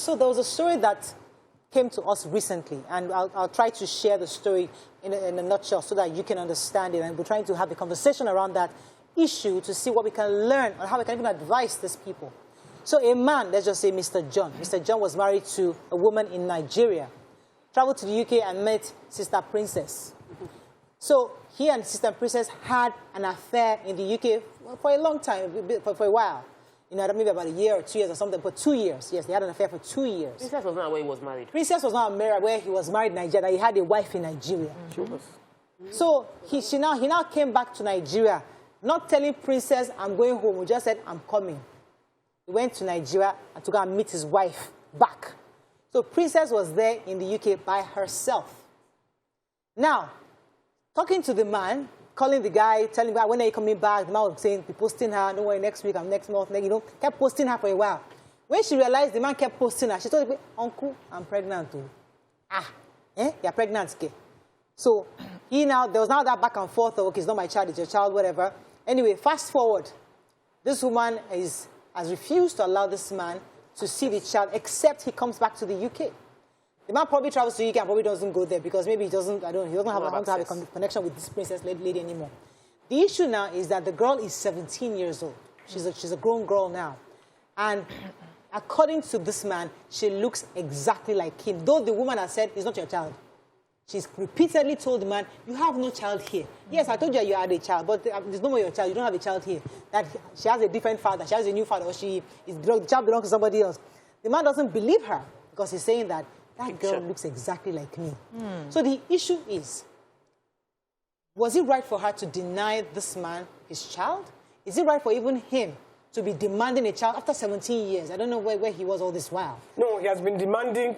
So there was a story that came to us recently, and I'll try to share the story in a nutshell so that you can understand it. And we're trying to have a conversation around that issue to see what we can learn and how we can even advise these people. So a man, let's just say Mr. John. Mr. John was married to a woman in Nigeria, traveled to the UK and met Sister Princess. So he and Sister Princess had an affair in the UK for a long time, for a while. You know, maybe about a year or 2 years or something, but 2 years. Yes, they had an affair for 2 years. Princess was not where he was married. Princess was not married where he was married in Nigeria. He had a wife in Nigeria. She was. So he now came back to Nigeria, not telling Princess, I'm going home. He just said, I'm coming. He went to Nigeria and to go and meet his wife back. So Princess was there in the UK by herself. Now, talking to the man, calling the guy, telling him, when are you coming back? The man was saying, be posting her, don't worry, next week, next month, you know, kept posting her for a while. When she realized the man kept posting her, she told him, Uncle, I'm pregnant too. You're pregnant, okay? So there was now that back and forth of, okay, it's not my child, it's your child, whatever. Anyway, fast forward. This woman has refused to allow this man to see the child, except he comes back to the UK. The man probably travels to the UK and probably doesn't go there because maybe he doesn't have a connection with this princess lady anymore. The issue now is that the girl is 17 years old. She's a grown girl now. And according to this man, she looks exactly like him. Though the woman has said, it's not your child. She's repeatedly told the man, you have no child here. Yes, I told you you had a child, but there's no more your child. You don't have a child here. That she has a different father. She has a new father, or the child belongs to somebody else. The man doesn't believe her because he's saying that girl looks exactly like me. So the issue is, was it right for her to deny this man his child? Is it right for even him to be demanding a child after 17 years? I don't know where he was all this while. No, he has been demanding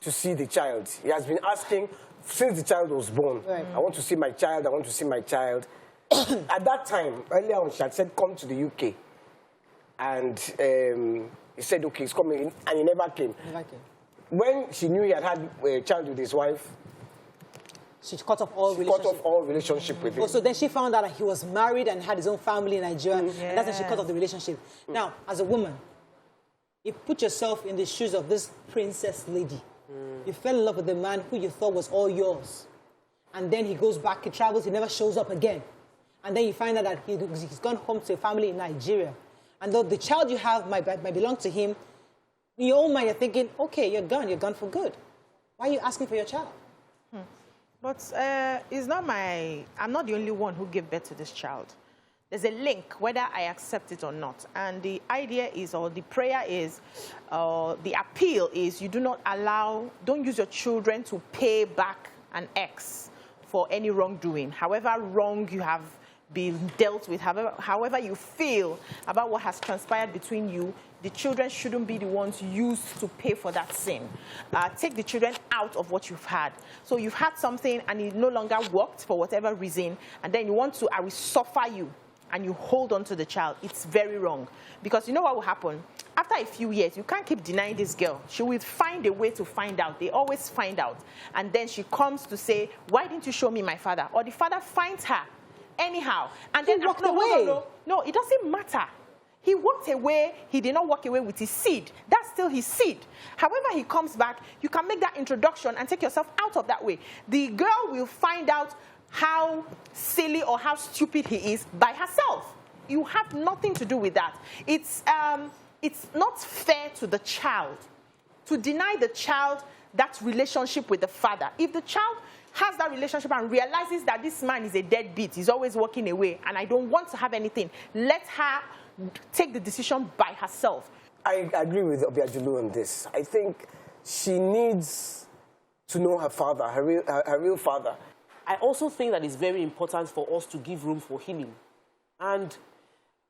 to see the child. He has been asking since the child was born, I want to see my child, I want to see my child. At that time, earlier on, she had said, come to the UK. And he said, okay, he's coming, and he never came. When she knew he had had a child with his wife, she cut off all relationship with him. So then she found out that he was married and had his own family in Nigeria, and that's when she cut off the relationship. Now, as a woman, you put yourself in the shoes of this princess lady. You fell in love with the man who you thought was all yours. And then he goes back, he travels, he never shows up again. And then you find out that he's gone home to a family in Nigeria. And though the child you have might belong to him, in your own mind you're thinking, okay, you're gone for good. Why are you asking for your child? But I'm not the only one who gave birth to this child. There's a link, whether I accept it or not. And the idea is, or the prayer is, the appeal is, you don't use your children to pay back an ex for any wrongdoing. However wrong you have been dealt with, however you feel about what has transpired between you, the children shouldn't be the ones used to pay for that sin. Take the children out of what you've had. So you've had something and it no longer worked for whatever reason, and then you want to, I will suffer you, and you hold on to the child. It's very wrong. Because you know what will happen? After a few years, you can't keep denying this girl. She will find a way to find out. They always find out. And then she comes to say, why didn't you show me my father? Or the father finds her anyhow. And then walked away. No, it doesn't matter. He walked away. He did not walk away with his seed. That's still his seed. However he comes back, you can make that introduction and take yourself out of that way. The girl will find out how silly or how stupid he is by herself. You have nothing to do with that. It's not fair to the child to deny the child that relationship with the father. If the child has that relationship and realizes that this man is a deadbeat, he's always walking away, and I don't want to have anything, let her take the decision by herself. I agree with Obiajulu on this. I think she needs to know her father, her real father. I also think that it's very important for us to give room for healing. And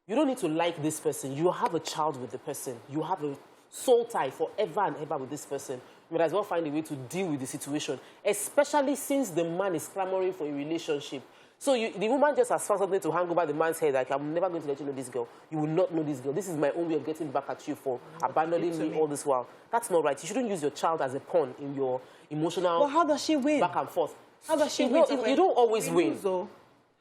you don't need to like this person. You have a child with the person. You have a soul tie forever and ever with this person. You might as well find a way to deal with the situation, especially since the man is clamoring for a relationship. So the woman just has found something to hang over the man's head, like, I'm never going to let you know this girl. You will not know this girl. This is my own way of getting back at you for abandoning me all this while. That's not right. You shouldn't use your child as a pawn in your emotional Well, how does she win? back and forth. How does she win? You don't always win.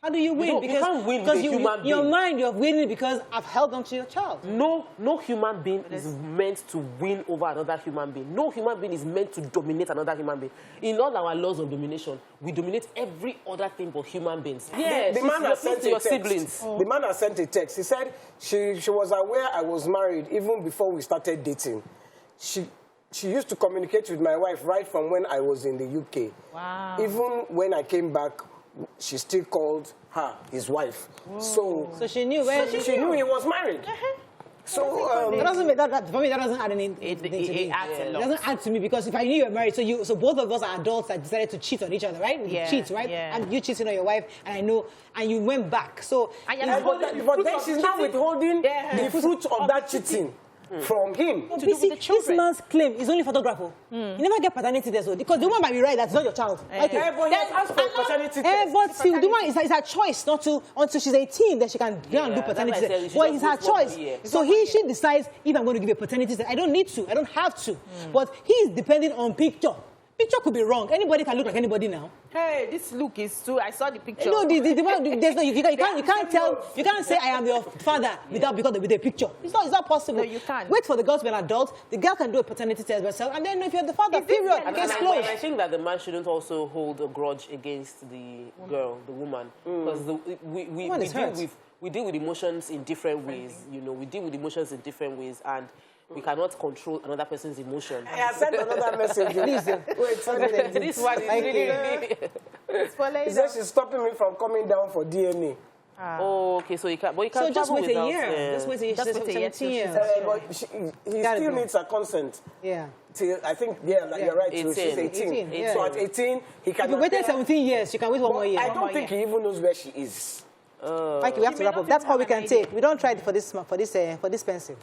How do you win? You can't win with a human your being. mind, you're winning because I've held on to your child. No human being is meant to win over another human being. No human being is meant to dominate another human being. In all our laws of domination, we dominate every other thing but human beings. Yes, the man has sent your a text. siblings. The man has sent a text. He said she was aware I was married even before we started dating. She used to communicate with my wife right from when I was in the UK. Wow. Even when I came back, she still called her his wife. So she knew when she knew he was married. So that doesn't make that for me. That doesn't add anything. It adds a lot. It doesn't add to me because if I knew you were married, so both of us are adults that decided to cheat on each other, right? Yeah, Cheat, right? yeah. And you cheating on your wife, and I know, and you went back. So but then she's now withholding the fruit of that cheating from him. But this man's claim is only photographer. You never get paternity test, so because the woman might be right that it's not your child. Okay. But he has asked for paternity test. But see, the woman is her choice not to until she's 18 that she can go and do paternity test. But it's her choice. So she decides if I'm going to give a paternity test. I don't need to. I don't have to. But he is depending on picture. Picture could be wrong. Anybody can look like anybody now. Hey, this look is too. I saw the picture. No, there's no. You can't tell. You can't say I am your father without because with a picture. It's not possible. No, you can't. Wait for the girl to be an adult. The girl can do a paternity test herself, and then if you're the father, period. Case closed. I think that the man shouldn't also hold a grudge against the girl, the woman, because we deal with emotions in different ways. You know, we deal with emotions in different ways, and we cannot control another person's emotion. I sent another message. Wait, this one is really. He says she's stopping me from coming down for DNA. Oh, okay, so you can. But you can. So just wait a year. Just wait a year. Just wait a year. 17 years. But he still needs her consent. Yeah. Till, I think, you're right. 18. She's 18. Yeah. So at 18, he can. If you waited 17 years, you can wait one more year. I don't think he even knows where she is. Mikey, we have to wrap up. That's all we can take. We don't try it for this pencil.